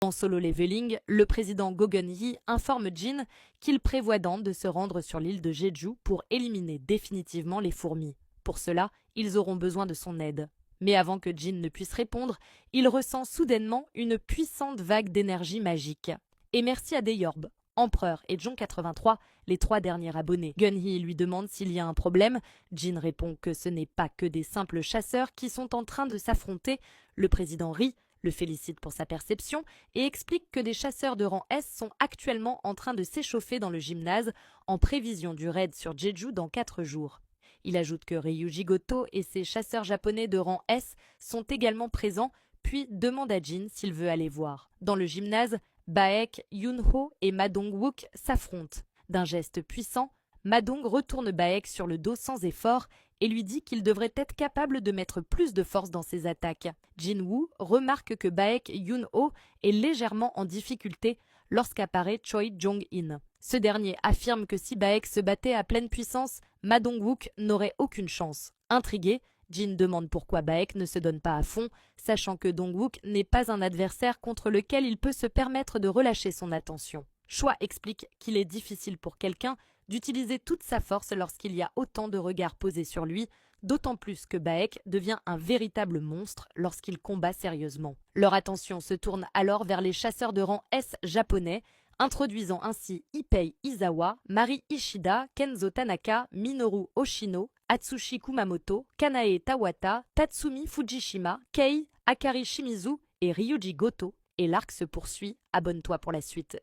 Dans Solo Leveling, le président Go Gun-hee informe Jin qu'il prévoit de se rendre sur l'île de Jeju pour éliminer définitivement les fourmis. Pour cela, ils auront besoin de son aide. Mais avant que Jin ne puisse répondre, il ressent soudainement une puissante vague d'énergie magique. Et merci à Daeyorb, Empereur et Jon 83, les 3 derniers abonnés. Gun-hee lui demande s'il y a un problème. Jin répond que ce n'est pas que des simples chasseurs qui sont en train de s'affronter. Le président rit, le félicite pour sa perception et explique que des chasseurs de rang S sont actuellement en train de s'échauffer dans le gymnase en prévision du raid sur Jeju dans 4 jours. Il ajoute que Ryuji Goto et ses chasseurs japonais de rang S sont également présents, puis demande à Jin s'il veut aller voir. Dans le gymnase, Baek, Yoon-ho et Ma Dong-wook s'affrontent. D'un geste puissant, Ma Dong retourne Baek sur le dos sans effort et lui dit qu'il devrait être capable de mettre plus de force dans ses attaques. Jin-woo remarque que Baek Yoon-ho est légèrement en difficulté lorsqu'apparaît Choi Jong-in. Ce dernier affirme que si Baek se battait à pleine puissance, Ma Dong-wook n'aurait aucune chance. Intrigué, Jin demande pourquoi Baek ne se donne pas à fond, sachant que Dong-wook n'est pas un adversaire contre lequel il peut se permettre de relâcher son attention. Choi explique qu'il est difficile pour quelqu'un d'utiliser toute sa force lorsqu'il y a autant de regards posés sur lui, d'autant plus que Baek devient un véritable monstre lorsqu'il combat sérieusement. Leur attention se tourne alors vers les chasseurs de rang S japonais, introduisant ainsi Ipei Izawa, Mari Ishida, Kenzo Tanaka, Minoru Oshino, Atsushi Kumamoto, Kanae Tawata, Tatsumi Fujishima, Kei, Akari Shimizu et Ryuji Goto. Et l'arc se poursuit, abonne-toi pour la suite.